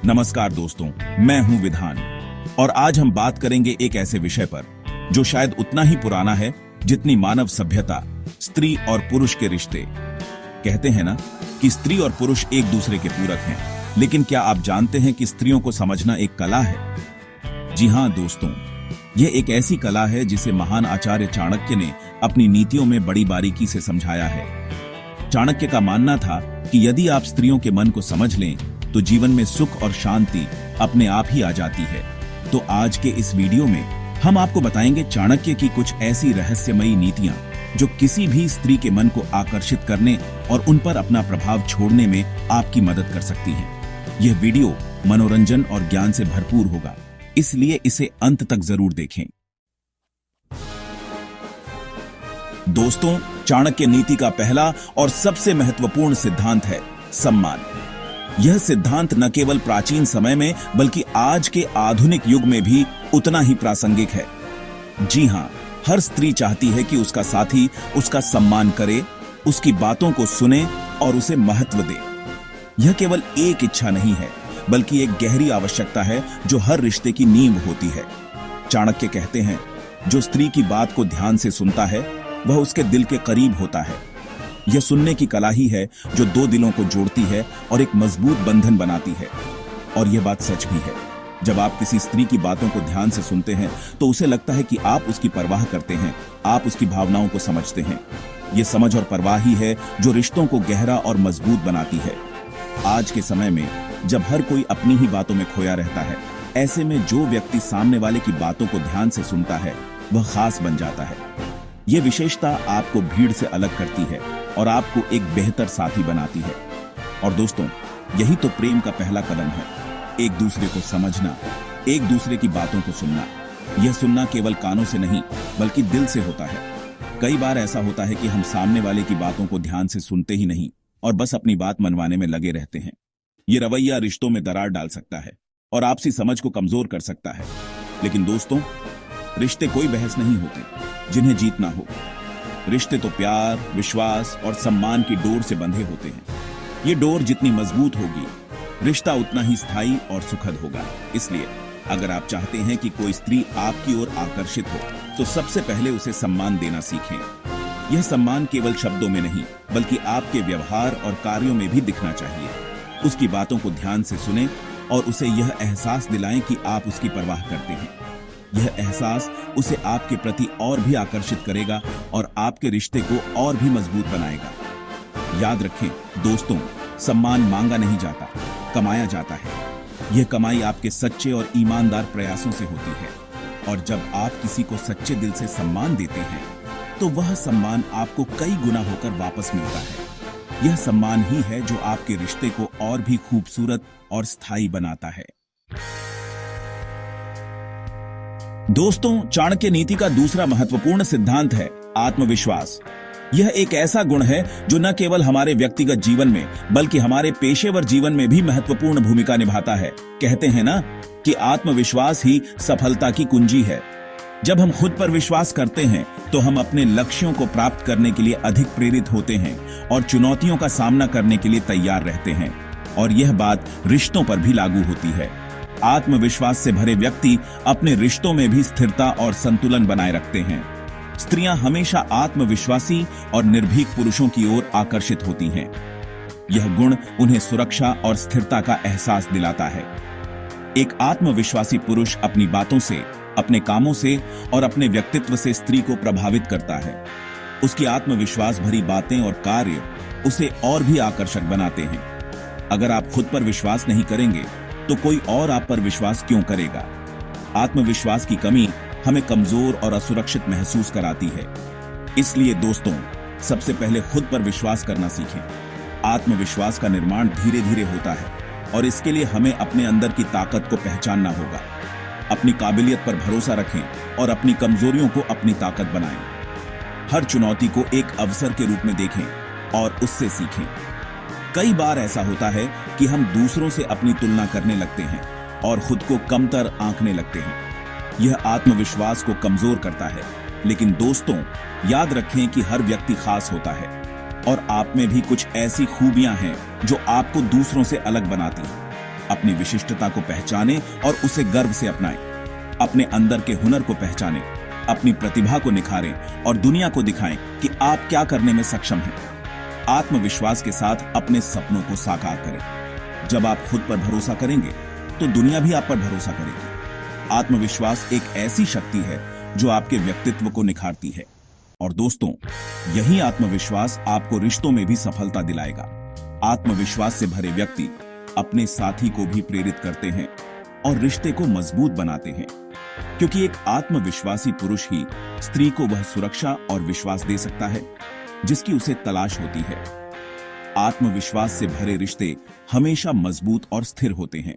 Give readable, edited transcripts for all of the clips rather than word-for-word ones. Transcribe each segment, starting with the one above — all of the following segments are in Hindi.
नमस्कार दोस्तों, मैं हूं विधान और आज हम बात करेंगे एक ऐसे विषय पर जो शायद उतना ही पुराना है जितनी मानव सभ्यता, स्त्री और पुरुष के रिश्ते। कहते हैं ना कि स्त्री और पुरुष एक दूसरे के पूरक हैं, लेकिन क्या आप जानते हैं कि स्त्रियों को समझना एक कला है? जी हां दोस्तों, यह एक ऐसी कला है जिसे महान आचार्य चाणक्य ने अपनी नीतियों में बड़ी बारीकी से समझाया है। चाणक्य का मानना था कि यदि आप स्त्रियों के मन को समझ लें तो जीवन में सुख और शांति अपने आप ही आ जाती है। तो आज के इस वीडियो में हम आपको बताएंगे चाणक्य की कुछ ऐसी रहस्यमयी नीतियां जो किसी भी स्त्री के मन को आकर्षित करने और उन पर अपना प्रभाव छोड़ने में आपकी मदद कर सकती हैं। यह वीडियो मनोरंजन और ज्ञान से भरपूर होगा, इसलिए इसे अंत तक जरूर देखें। दोस्तों, चाणक्य नीति का पहला और सबसे महत्वपूर्ण सिद्धांत है सम्मान। यह सिद्धांत न केवल प्राचीन समय में बल्कि आज के आधुनिक युग में भी उतना ही प्रासंगिक है। जी हां, हर स्त्री चाहती है कि उसका साथी उसका सम्मान करे, उसकी बातों को सुने और उसे महत्व दे। यह केवल एक इच्छा नहीं है बल्कि एक गहरी आवश्यकता है जो हर रिश्ते की नींव होती है। चाणक्य कहते हैं, जो स्त्री की बात को ध्यान से सुनता है वह उसके दिल के करीब होता है। यह सुनने की कला ही है जो दो दिलों को जोड़ती है और एक मजबूत बंधन बनाती है। और यह बात सच भी है। जब आप किसी स्त्री की बातों को ध्यान से सुनते हैं तो उसे लगता है कि आप उसकी परवाह करते हैं, आप उसकी भावनाओं को समझते हैं। यह समझ और परवाह ही है जो रिश्तों को गहरा और मजबूत बनाती है। आज के समय में जब हर कोई अपनी ही बातों में खोया रहता है, ऐसे में जो व्यक्ति सामने वाले की बातों को ध्यान से सुनता है वह खास बन जाता है। यह विशेषता आपको भीड़ से अलग करती है और आपको एक बेहतर साथी बनाती है। और दोस्तों, यही तो प्रेम का पहला कदम है, एक दूसरे को समझना, एक दूसरे की बातों को सुनना। यह सुनना केवल कानों से नहीं बल्कि दिल से होता है। कई बार ऐसा होता है कि हम सामने वाले की बातों को ध्यान से सुनते ही नहीं और बस अपनी बात मनवाने में लगे रहते हैं। यह रवैया रिश्तों में दरार डाल सकता है और आपसी समझ को कमजोर कर सकता है। लेकिन दोस्तों, रिश्ते कोई बहस नहीं होते जिन्हें जीतना हो। रिश्ते तो प्यार, विश्वास और सम्मान की डोर से बंधे होते हैं। ये डोर जितनी मजबूत होगी, रिश्ता उतना ही स्थायी और सुखद होगा। इसलिए अगर आप चाहते हैं कि कोई स्त्री आपकी ओर आकर्षित हो तो सबसे पहले उसे सम्मान देना सीखें। यह सम्मान केवल शब्दों में नहीं बल्कि आपके व्यवहार और कार्यों में भी दिखना चाहिए। उसकी बातों को ध्यान से सुनें और उसे यह एहसास दिलाएं कि आप उसकी परवाह करते हैं। यह एहसास उसे आपके प्रति और भी आकर्षित करेगा और आपके रिश्ते को और भी मजबूत बनाएगा। याद रखें दोस्तों, सम्मान मांगा नहीं जाता, कमाया जाता है। यह कमाई आपके सच्चे और ईमानदार प्रयासों से होती है। और जब आप किसी को सच्चे दिल से सम्मान देते हैं तो वह सम्मान आपको कई गुना होकर वापस मिलता है। यह सम्मान ही है जो आपके रिश्ते को और भी खूबसूरत और स्थायी बनाता है। दोस्तों, चाणक्य नीति का दूसरा महत्वपूर्ण सिद्धांत है आत्मविश्वास। यह एक ऐसा गुण है जो न केवल हमारे व्यक्तिगत जीवन में बल्कि हमारे पेशेवर जीवन में भी महत्वपूर्ण भूमिका निभाता है। कहते हैं ना कि आत्मविश्वास ही सफलता की कुंजी है। जब हम खुद पर विश्वास करते हैं तो हम अपने लक्ष्यों को प्राप्त करने के लिए अधिक प्रेरित होते हैं और चुनौतियों का सामना करने के लिए तैयार रहते हैं। और यह बात रिश्तों पर भी लागू होती है। आत्मविश्वास से भरे व्यक्ति अपने रिश्तों में भी स्थिरता और संतुलन बनाए रखते हैं। स्त्रियां हमेशा आत्मविश्वासी और निर्भीक पुरुषों की ओर आकर्षित होती हैं। यह गुण उन्हें सुरक्षा और स्थिरता का एहसास दिलाता है। एक आत्मविश्वासी पुरुष अपनी बातों से, अपने कामों से और अपने व्यक्तित्व से स्त्री को प्रभावित करता है। उसकी आत्मविश्वास भरी बातें और कार्य उसे और भी आकर्षक बनाते हैं। अगर आप खुद पर विश्वास नहीं करेंगे तो कोई और आप पर विश्वास क्यों करेगा? आत्मविश्वास की कमी हमें कमजोर और असुरक्षित महसूस कराती है। इसलिए दोस्तों, सबसे पहले खुद पर विश्वास करना सीखें। आत्मविश्वास का निर्माण धीरे धीरे होता है और इसके लिए हमें अपने अंदर की ताकत को पहचानना होगा। अपनी काबिलियत पर भरोसा रखें और अपनी कमजोरियों को अपनी ताकत बनाएं। हर चुनौती को एक अवसर के रूप में देखें और उससे सीखें। कई बार ऐसा होता है कि हम दूसरों से अपनी तुलना करने लगते हैं और खुद को कमतर आंकने लगते हैं। यह आत्मविश्वास को कमजोर करता है। लेकिन दोस्तों, याद रखें कि हर व्यक्ति खास होता है और आप में भी कुछ ऐसी खूबियां हैं जो आपको दूसरों से अलग बनाती हैं। अपनी विशिष्टता को पहचाने और उसे गर्व से अपनाएं। अपने अंदर के हुनर को पहचानें, अपनी प्रतिभा को निखारें और दुनिया को दिखाएं कि आप क्या करने में सक्षम हैं। आत्मविश्वास के साथ अपने सपनों को साकार करें। जब आप खुद पर भरोसा करेंगे तो दुनिया भी आप पर भरोसा करेगी। आत्मविश्वास एक ऐसी शक्ति है जो आपके व्यक्तित्व को निखारती है। और दोस्तों, यही आत्मविश्वास आपको रिश्तों में भी सफलता दिलाएगा। आत्मविश्वास से भरे व्यक्ति अपने साथी को भी प्रेरित करते हैं और रिश्ते को मजबूत बनाते हैं, क्योंकि एक आत्मविश्वासी पुरुष ही स्त्री को वह सुरक्षा और विश्वास दे सकता है जिसकी उसे तलाश होती है। आत्मविश्वास से भरे रिश्ते हमेशा मजबूत और स्थिर होते हैं।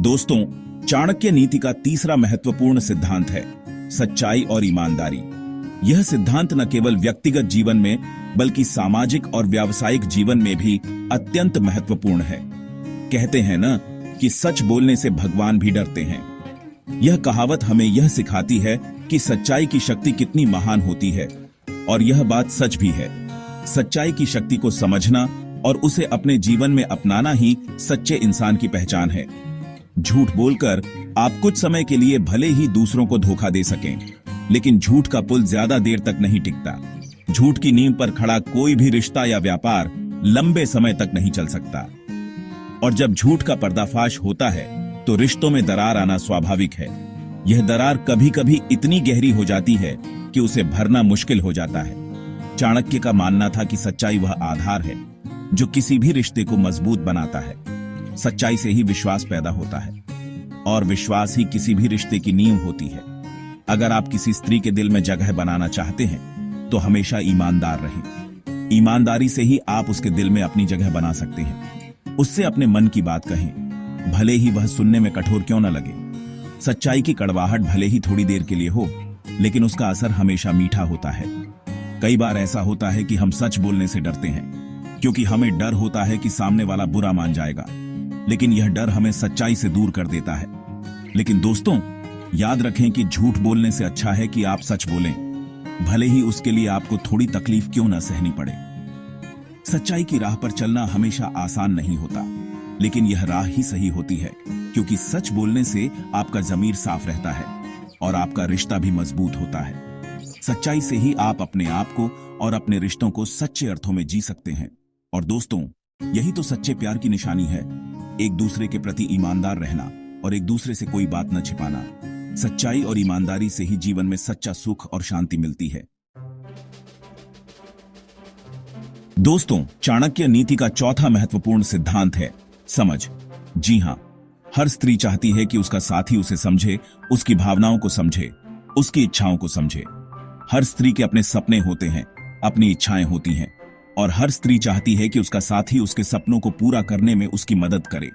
दोस्तों, चाणक्य नीति का तीसरा महत्वपूर्ण सिद्धांत है सच्चाई और ईमानदारी। यह सिद्धांत न केवल व्यक्तिगत जीवन में बल्कि सामाजिक और व्यावसायिक जीवन में भी अत्यंत महत्वपूर्ण है। कहते हैं ना कि सच बोलने से भगवान भी डरते हैं। यह कहावत हमें यह सिखाती है कि सच्चाई की शक्ति कितनी महान होती है, और यह बात सच भी है। सच्चाई की शक्ति को समझना और उसे अपने जीवन में अपनाना ही सच्चे इंसान की पहचान है। झूठ बोलकर आप कुछ समय के लिए भले ही दूसरों को धोखा दे सकें, लेकिन झूठ का पुल ज्यादा देर तक नहीं टिकता। झूठ की नींव पर खड़ा कोई भी रिश्ता या व्यापार लंबे समय तक नहीं चल सकता। और जब झूठ का पर्दाफाश होता है तो रिश्तों में दरार आना स्वाभाविक है। यह दरार कभी कभी इतनी गहरी हो जाती है कि उसे भरना मुश्किल हो जाता है। चाणक्य का मानना था कि सच्चाई वह आधार है जो किसी भी रिश्ते को मजबूत बनाता है। सच्चाई से ही विश्वास पैदा होता है और विश्वास ही किसी भी रिश्ते की नींव होती है। अगर आप किसी स्त्री के दिल में जगह बनाना चाहते हैं तो हमेशा ईमानदार रहें। ईमानदारी से ही आप उसके दिल में अपनी जगह बना सकते हैं। उससे अपने मन की बात कहें, भले ही वह सुनने में कठोर क्यों न लगे। सच्चाई की कड़वाहट भले ही थोड़ी देर के लिए हो, लेकिन उसका असर हमेशा मीठा होता है। कई बार ऐसा होता है कि हम सच बोलने से डरते हैं क्योंकि हमें डर होता है कि सामने वाला बुरा मान जाएगा, लेकिन यह डर हमें सच्चाई से दूर कर देता है। लेकिन दोस्तों, याद रखें कि झूठ बोलने से अच्छा है कि आप सच बोलें, भले ही उसके लिए आपको थोड़ी तकलीफ क्यों न सहनी पड़े। सच्चाई की राह पर चलना हमेशा आसान नहीं होता, लेकिन यह राह ही सही होती है, क्योंकि सच बोलने से आपका ज़मीर साफ रहता है और आपका रिश्ता भी मजबूत होता है। सच्चाई से ही आप अपने आप को और अपने रिश्तों को सच्चे अर्थों में जी सकते हैं। और दोस्तों, यही तो सच्चे प्यार की निशानी है। एक दूसरे के प्रति ईमानदार रहना और एक दूसरे से कोई बात न छिपाना। सच्चाई और ईमानदारी से ही जीवन में सच्चा सुख और शांति मिलती है। दोस्तों, चाणक्य नीति का चौथा महत्वपूर्ण सिद्धांत है समझ। जी हां, हर स्त्री चाहती है कि उसका साथी उसे समझे, उसकी भावनाओं को समझे, उसकी इच्छाओं को समझे। हर स्त्री के अपने सपने होते हैं, अपनी इच्छाएं होती हैं, और हर स्त्री चाहती है कि उसका साथी उसके सपनों को पूरा करने में उसकी मदद करे।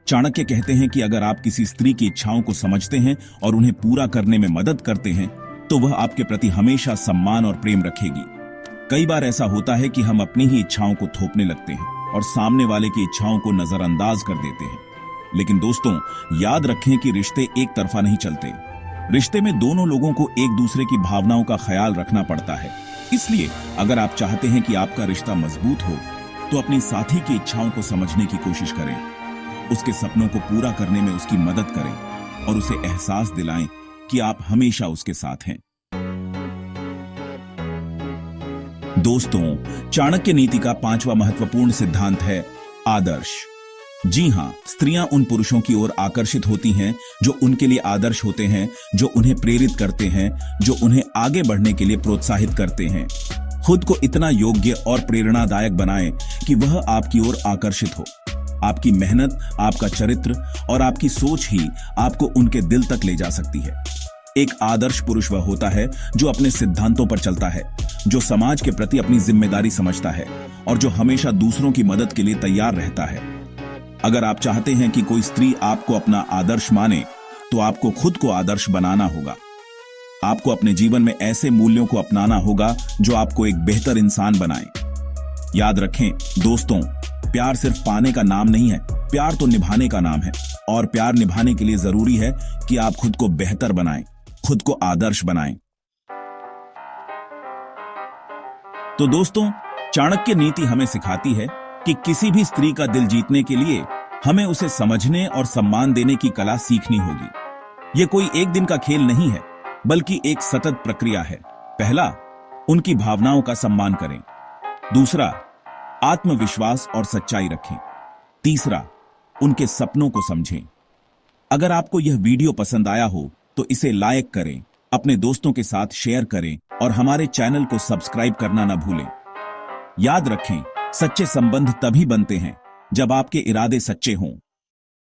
चाणक्य कहते हैं कि अगर आप किसी स्त्री की इच्छाओं को समझते हैं और उन्हें पूरा करने में मदद करते हैं, तो वह आपके प्रति हमेशा सम्मान और प्रेम रखेगी। कई बार ऐसा होता है कि हम अपनी ही इच्छाओं को थोपने लगते हैं और सामने वाले की इच्छाओं को नजरअंदाज कर देते हैं। लेकिन दोस्तों, याद रखें कि रिश्ते एक तरफा नहीं चलते। रिश्ते में दोनों लोगों को एक दूसरे की भावनाओं का ख्याल रखना पड़ता है। इसलिए अगर आप चाहते हैं कि आपका रिश्ता मजबूत हो, तो अपनी साथी की इच्छाओं को समझने की कोशिश करें, उसके सपनों को पूरा करने में उसकी मदद करें और उसे एहसास दिलाएं कि आप हमेशा उसके साथ हैं। दोस्तों, चाणक्य नीति का पांचवा महत्वपूर्ण सिद्धांत है आदर्श। जी हां, स्त्रियां उन पुरुषों की ओर आकर्षित होती हैं जो उनके लिए आदर्श होते हैं, जो उन्हें प्रेरित करते हैं, जो उन्हें आगे बढ़ने के लिए प्रोत्साहित करते हैं। खुद को इतना योग्य और प्रेरणादायक बनाएं कि वह आपकी ओर आकर्षित हो। आपकी मेहनत, आपका चरित्र और आपकी सोच ही आपको उनके दिल तक ले जा सकती है। एक आदर्श पुरुष वह होता है जो अपने सिद्धांतों पर चलता है, जो समाज के प्रति अपनी जिम्मेदारी समझता है और जो हमेशा दूसरों की मदद के लिए तैयार रहता है। अगर आप चाहते हैं कि कोई स्त्री आपको अपना आदर्श माने, तो आपको खुद को आदर्श बनाना होगा। आपको अपने जीवन में ऐसे मूल्यों को अपनाना होगा जो आपको एक बेहतर इंसान बनाए। याद रखें दोस्तों, प्यार सिर्फ पाने का नाम नहीं है, प्यार तो निभाने का नाम है। और प्यार निभाने के लिए जरूरी है कि आप खुद को बेहतर बनाएं, खुद को आदर्श बनाएं। तो दोस्तों, चाणक्य नीति हमें सिखाती है कि किसी भी स्त्री का दिल जीतने के लिए हमें उसे समझने और सम्मान देने की कला सीखनी होगी। ये कोई एक दिन का खेल नहीं है, बल्कि एक सतत प्रक्रिया है। पहला, उनकी भावनाओं का सम्मान करें। दूसरा, आत्मविश्वास और सच्चाई रखें। तीसरा, उनके सपनों को समझें। अगर आपको यह वीडियो पसंद आया हो तो इसे लाइक करें, अपने दोस्तों के साथ शेयर करें और हमारे चैनल को सब्सक्राइब करना न भूलें। याद रखें, सच्चे संबंध तभी बनते हैं जब आपके इरादे सच्चे हों।